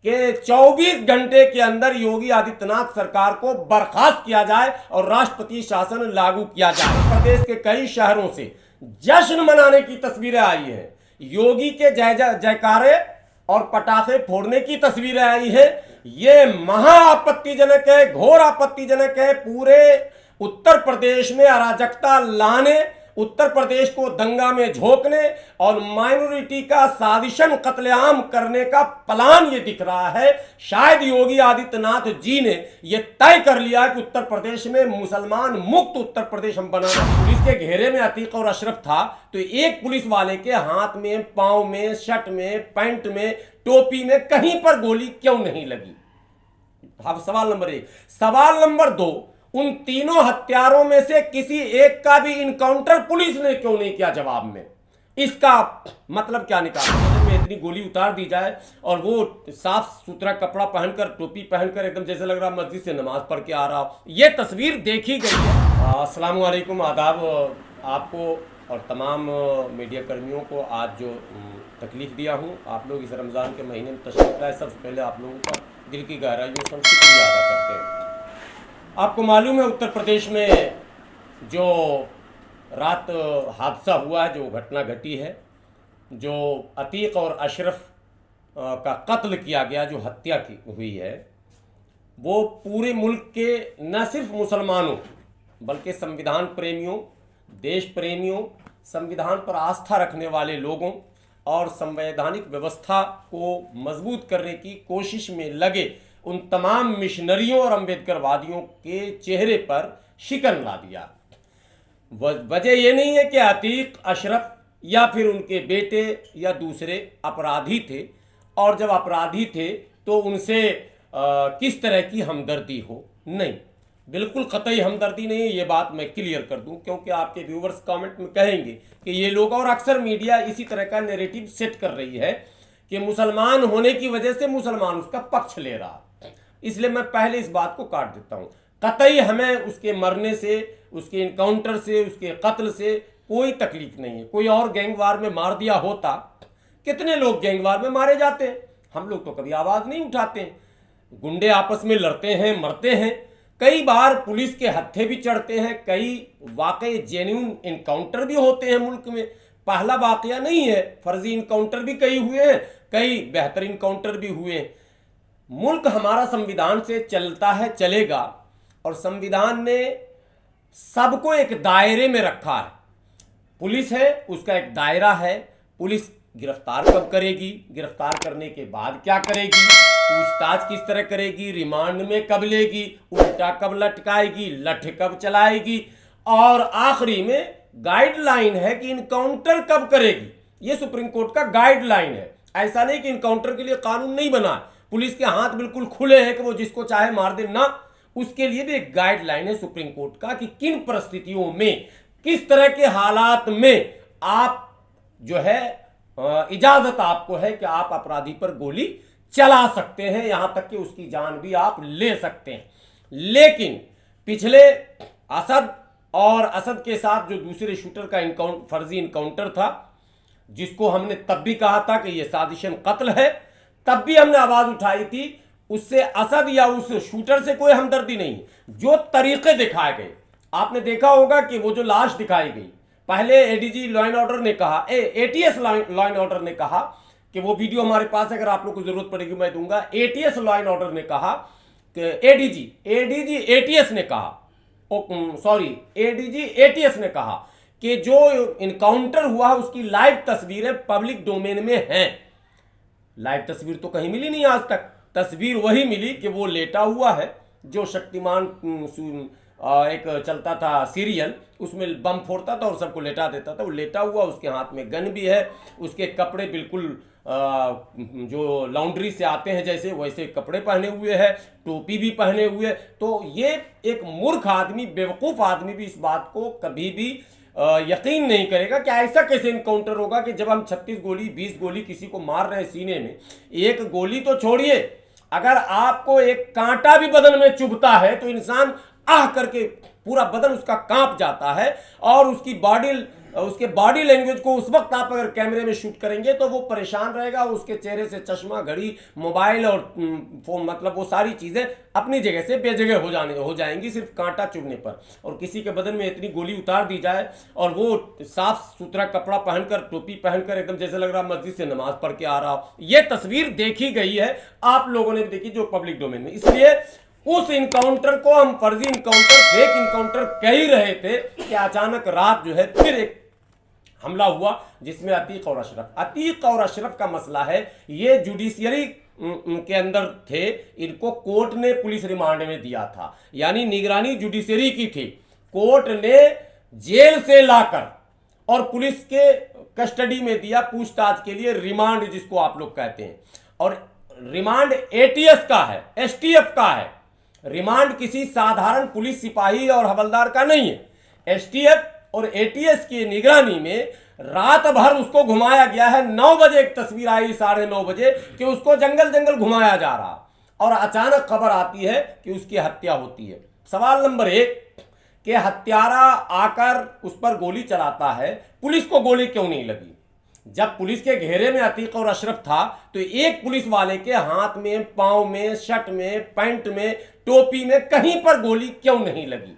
कि 24 घंटे के अंदर योगी आदित्यनाथ सरकार को बर्खास्त किया जाए और राष्ट्रपति शासन लागू किया जाए। प्रदेश के कई शहरों से जश्न मनाने की तस्वीरें आई हैं, योगी के जय जयकारे और पटाखे फोड़ने की तस्वीरें आई है। ये महा आपत्तिजनक है, घोर आपत्तिजनक है। पूरे उत्तर प्रदेश में अराजकता लाने, उत्तर प्रदेश को दंगा में झोंकने और माइनॉरिटी का साजिशन कत्लेआम करने का प्लान ये दिख रहा है। शायद योगी आदित्यनाथ जी ने ये तय कर लिया कि उत्तर प्रदेश में मुसलमान मुक्त उत्तर प्रदेश हम बनाना। पुलिस के घेरे में अतीक और अशरफ था तो एक पुलिस वाले के हाथ में, पांव में, शर्ट में, पैंट में, टोपी में कहीं पर गोली क्यों नहीं लगी? अब सवाल नंबर 1। सवाल नंबर 2, उन तीनों हत्यारों में से किसी एक का भी इनकाउंटर पुलिस ने क्यों नहीं किया जवाब में? इसका मतलब क्या निकाला? में इतनी गोली उतार दी जाए और वो साफ सुथरा कपड़ा पहनकर, टोपी पहनकर एकदम जैसे लग रहा मस्जिद से नमाज पढ़ के आ रहा हो। ये तस्वीर देखी गई है। अस्सलाम वालेकुम, आदाब आपको और तमाम मीडिया कर्मियों को। आज जो तकलीफ दिया हूँ, आप लोग इस रमज़ान के महीने में तशरीफ लाए, सबसे पहले आप लोगों का दिल की गहराइयों से शुक्रिया अदा करते हैं। आपको मालूम है उत्तर प्रदेश में जो रात हादसा हुआ है, जो घटना घटी है, जो अतीक और अशरफ का कत्ल किया गया, जो हत्या की हुई है, वो पूरे मुल्क के न सिर्फ मुसलमानों बल्कि संविधान प्रेमियों, देश प्रेमियों, संविधान पर आस्था रखने वाले लोगों और संवैधानिक व्यवस्था को मजबूत करने की कोशिश में लगे उन तमाम मिशनरियों और अम्बेडकरवादियों के चेहरे पर शिकन ला दिया। वजह यह नहीं है कि अतीक, अशरफ या फिर उनके बेटे या दूसरे अपराधी थे, और जब अपराधी थे तो उनसे किस तरह की हमदर्दी हो। नहीं, बिल्कुल कतई हमदर्दी नहीं है। ये बात मैं क्लियर कर दूं, क्योंकि आपके व्यूवर्स कमेंट में कहेंगे कि ये लोग, और अक्सर मीडिया इसी तरह का नैरेटिव सेट कर रही है कि मुसलमान होने की वजह से मुसलमान उसका पक्ष ले रहा। इसलिए मैं पहले इस बात को काट देता हूं। कतई हमें उसके मरने से, उसके इनकाउंटर से, उसके कत्ल से कोई तकलीफ नहीं है। कोई और गैंगवार में मार दिया होता, कितने लोग गैंगवार में मारे जाते हैं, हम लोग तो कभी आवाज़ नहीं उठाते। गुंडे आपस में लड़ते हैं, मरते हैं, कई बार पुलिस के हत्थे भी चढ़ते हैं, कई वाकई जेन्युइन इनकाउंटर भी होते हैं मुल्क में। पहला वाकया नहीं है, फर्जी इनकाउंटर भी कई हुए हैं, कई बेहतर इनकाउंटर भी हुए हैं। मुल्क हमारा संविधान से चलता है, चलेगा, और संविधान ने सबको एक दायरे में रखा है। पुलिस है, उसका एक दायरा है। पुलिस गिरफ्तार कब करेगी, गिरफ्तार करने के बाद क्या करेगी, पूछताछ किस तरह करेगी, रिमांड में कब लेगी, उल्टा कब लटकाएगी, लठ कब चलाएगी, और आखिरी में गाइडलाइन है कि इनकाउंटर कब करेगी। ये सुप्रीम कोर्ट का गाइडलाइन है। ऐसा नहीं कि इनकाउंटर के लिए कानून नहीं बना, पुलिस के हाथ बिल्कुल खुले हैं कि वो जिसको चाहे मार दे, ना, उसके लिए भी एक गाइडलाइन है सुप्रीम कोर्ट का कि किन परिस्थितियों में, किस तरह के हालात में आप जो है इजाजत आपको है कि आप अपराधी पर गोली चला सकते हैं, यहां तक कि उसकी जान भी आप ले सकते हैं। लेकिन पिछले असद और असद के साथ जो दूसरे शूटर का फर्जी इनकाउंटर था, जिसको हमने तब भी कहा था कि यह साजिशन कत्ल है, तब भी हमने आवाज उठाई थी। उससे असद या उस शूटर से कोई हमदर्दी नहीं। जो तरीके दिखाए गए, आपने देखा होगा कि वो जो लाश दिखाई गई, पहले एडीजी लॉ एंड ऑर्डर ने कहा, एटीएस लॉ एंड ऑर्डर ने कहा कि वो वीडियो हमारे पास है, अगर आप लोग को जरूरत पड़ेगी मैं दूंगा। एटीएस लॉ एंड ऑर्डर ने कहा कि एडीजी एटीएस ने कहा, एडीजी एटीएस ने कहा कि जो इनकाउंटर हुआ उसकी लाइव तस्वीरें पब्लिक डोमेन में हैं। लाइव तस्वीर तो कहीं मिली नहीं आज तक। तस्वीर वही मिली कि वो लेटा हुआ है, जो शक्तिमान एक चलता था सीरियल, उसमें बम फोड़ता था और सबको लेटा देता था। वो लेटा हुआ, उसके हाथ में गन भी है, उसके कपड़े बिल्कुल जो लॉन्ड्री से आते हैं जैसे वैसे कपड़े पहने हुए हैं, टोपी भी पहने हुए। तो ये एक मूर्ख आदमी, बेवकूफ़ आदमी भी इस बात को कभी भी यकीन नहीं करेगा कि ऐसा कैसे इनकाउंटर होगा कि जब हम 36 गोली 20 गोली किसी को मार रहे हैं सीने में, एक गोली तो छोड़िए, अगर आपको एक कांटा भी बदन में चुभता है तो इंसान आह करके पूरा बदन उसका कांप जाता है और उसकी बॉडी उसके बॉडी लैंग्वेज को उस वक्त आप अगर कैमरे में शूट करेंगे तो वो परेशान रहेगा, उसके चेहरे से चश्मा, घड़ी, मोबाइल और फोन, मतलब वो सारी चीजें अपनी जगह से बेजगह हो जाएंगी सिर्फ कांटा चुभने पर। और किसी के बदन में इतनी गोली उतार दी जाए और वो साफ सुथरा कपड़ा पहनकर, टोपी पहनकर, एकदम जैसे लग रहा मस्जिद से नमाज पढ़ के आ रहा हो। ये तस्वीर देखी गई है, आप लोगों ने भी देखी जो पब्लिक डोमेन में। इसलिए उस इनकाउंटर को हम फर्जी इनकाउंटर, फेक इनकाउंटर कह ही रहे थे कि अचानक रात जो है फिर एक हमला हुआ जिसमें अतीक और अशरफ का मसला है। ये जुडिशियरी के अंदर थे, इनको कोर्ट ने पुलिस रिमांड में दिया था, यानी निगरानी जुडिशियरी की थी। कोर्ट ने जेल से लाकर और पुलिस के कस्टडी में दिया पूछताछ के लिए, रिमांड जिसको आप लोग कहते हैं। और रिमांड एटीएस का है, एसटीएफ का है। रिमांड किसी साधारण पुलिस सिपाही और हवलदार का नहीं है। एसटीएफ और एटीएस की निगरानी में रात भर उसको घुमाया गया है। 9 बजे एक तस्वीर आई, 9:30 बजे, कि उसको जंगल जंगल घुमाया जा रहा और अचानक खबर आती है कि उसकी हत्या होती है। सवाल नंबर 1 कि हत्यारा आकर उस पर गोली चलाता है, पुलिस को गोली क्यों नहीं लगी? जब पुलिस के घेरे में अतीक और अशरफ था तो एक पुलिस वाले के हाथ में, पांव में, शर्ट में, पैंट में, टोपी में कहीं पर गोली क्यों नहीं लगी?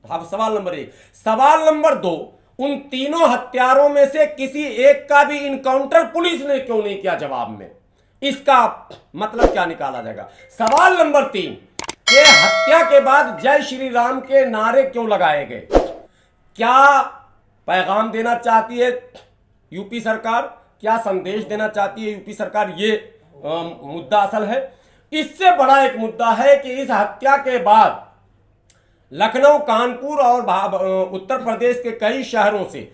सवाल नंबर 1। सवाल नंबर 2, उन तीनों हत्यारों में से किसी एक का भी इनकाउंटर पुलिस ने क्यों नहीं किया जवाब में? इसका मतलब क्या निकाला जाएगा? सवाल नंबर 3 कि हत्या के बाद जय श्री राम के नारे क्यों लगाए गए? क्या पैगाम देना चाहती है यूपी सरकार? क्या संदेश देना चाहती है यूपी सरकार? ये मुद्दा असल है। इससे बड़ा एक मुद्दा है कि इस हत्या के बाद लखनऊ, कानपुर और उत्तर प्रदेश के कई शहरों से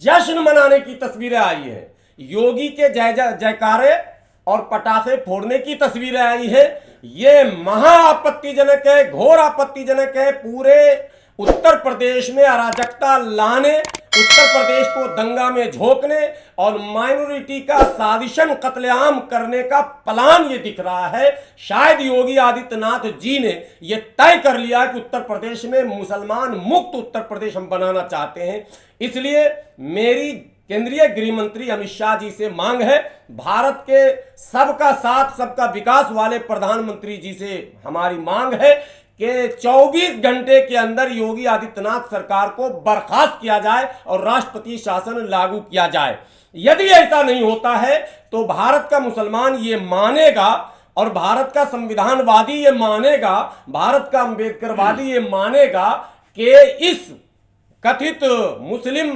जश्न मनाने की तस्वीरें आई हैं। योगी के जय जयकारे और पटाखे फोड़ने की तस्वीरें आई हैं। ये महा आपत्तिजनक है, घोर आपत्तिजनक है। पूरे उत्तर प्रदेश में अराजकता लाने, उत्तर प्रदेश को दंगा में झोंकने और माइनॉरिटी का साजिशन कत्लेआम करने का प्लान ये दिख रहा है। शायद योगी आदित्यनाथ जी ने ये तय कर लिया कि उत्तर प्रदेश में मुसलमान मुक्त उत्तर प्रदेश हम बनाना चाहते हैं। इसलिए मेरी केंद्रीय गृह मंत्री अमित शाह जी से मांग है, भारत के सबका साथ सबका विकास वाले प्रधानमंत्री जी से हमारी मांग है कि 24 घंटे के अंदर योगी आदित्यनाथ सरकार को बर्खास्त किया जाए और राष्ट्रपति शासन लागू किया जाए। यदि ऐसा नहीं होता है तो भारत का मुसलमान ये मानेगा और भारत का संविधानवादी ये मानेगा, भारत का अंबेडकरवादी ये मानेगा कि इस कथित मुस्लिम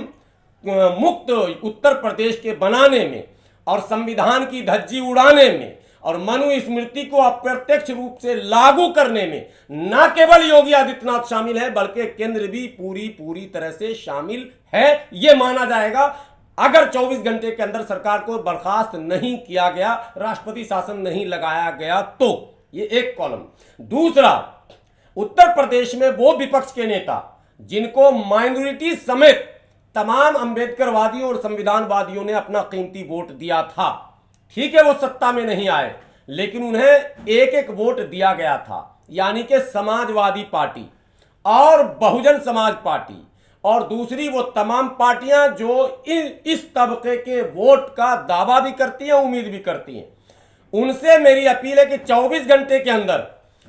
मुक्त उत्तर प्रदेश के बनाने में और संविधान की धज्जी उड़ाने में और मनुस्मृति को अप्रत्यक्ष रूप से लागू करने में न केवल योगी आदित्यनाथ शामिल है बल्कि केंद्र भी पूरी तरह से शामिल है। यह माना जाएगा अगर 24 घंटे के अंदर सरकार को बर्खास्त नहीं किया गया, राष्ट्रपति शासन नहीं लगाया गया तो। ये एक कॉलम। दूसरा, उत्तर प्रदेश में वो विपक्ष के नेता जिनको माइनॉरिटी समेत तमाम अंबेडकरवादियों और संविधानवादियों ने अपना कीमती वोट दिया था, ठीक है वो सत्ता में नहीं आए लेकिन उन्हें एक एक वोट दिया गया था, यानी कि समाजवादी पार्टी और बहुजन समाज पार्टी और दूसरी वो तमाम पार्टियां जो इस तबके के वोट का दावा भी करती हैं, उम्मीद भी करती हैं। उनसे मेरी अपील है कि 24 घंटे के अंदर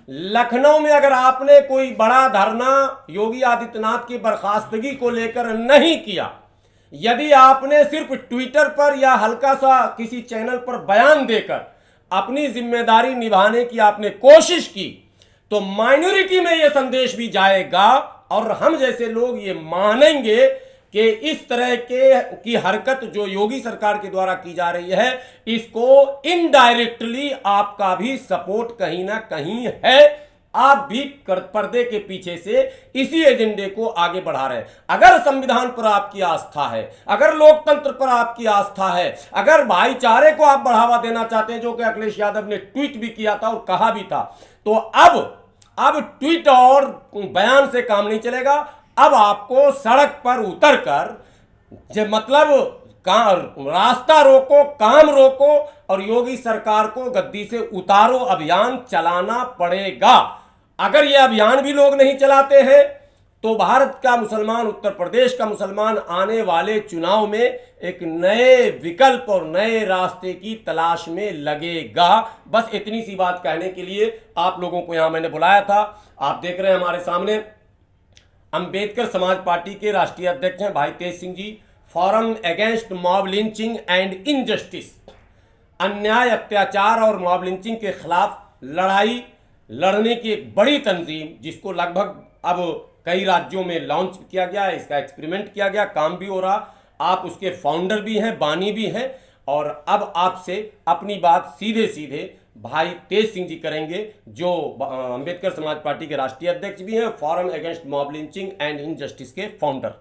लखनऊ में अगर आपने कोई बड़ा धरना योगी आदित्यनाथ की बर्खास्तगी को लेकर नहीं किया, यदि आपने सिर्फ ट्विटर पर या हल्का सा किसी चैनल पर बयान देकर अपनी जिम्मेदारी निभाने की आपने कोशिश की तो माइनॉरिटी में यह संदेश भी जाएगा और हम जैसे लोग ये मानेंगे कि इस तरह की हरकत जो योगी सरकार के द्वारा की जा रही है इसको इनडायरेक्टली आपका भी सपोर्ट कहीं ना कहीं है। आप भी पर्दे के पीछे से इसी एजेंडे को आगे बढ़ा रहे हैं। अगर संविधान पर आपकी आस्था है, अगर लोकतंत्र पर आपकी आस्था है, अगर भाईचारे को आप बढ़ावा देना चाहते हैं, जो कि अखिलेश यादव ने ट्वीट भी किया था और कहा भी था, तो अब ट्वीट और बयान से काम नहीं चलेगा। अब आपको सड़क पर उतरकर मतलब रास्ता रोको, काम रोको और योगी सरकार को गद्दी से उतारो अभियान चलाना पड़ेगा। अगर यह अभियान भी लोग नहीं चलाते हैं तो भारत का मुसलमान, उत्तर प्रदेश का मुसलमान आने वाले चुनाव में एक नए विकल्प और नए रास्ते की तलाश में लगेगा। बस इतनी सी बात कहने के लिए आप लोगों को यहां मैंने बुलाया था। आप देख रहे हैं हमारे सामने अंबेडकर समाज पार्टी के राष्ट्रीय अध्यक्ष हैं भाई Tej Singh ji. Forum against mob lynching and injustice, अन्याय, अत्याचार और मॉब लिंचिंग के खिलाफ लड़ाई लड़ने की एक बड़ी तंजीम, जिसको लगभग अब कई राज्यों में लॉन्च किया गया है, इसका एक्सपेरिमेंट किया गया, काम भी हो रहा। आप उसके फाउंडर भी हैं, बानी भी हैं, और अब आपसे अपनी बात सीधे सीधे भाई तेज सिंह जी करेंगे, जो अंबेडकर समाज पार्टी के राष्ट्रीय अध्यक्ष भी हैं, forum against mob lynching and injustice के फाउंडर।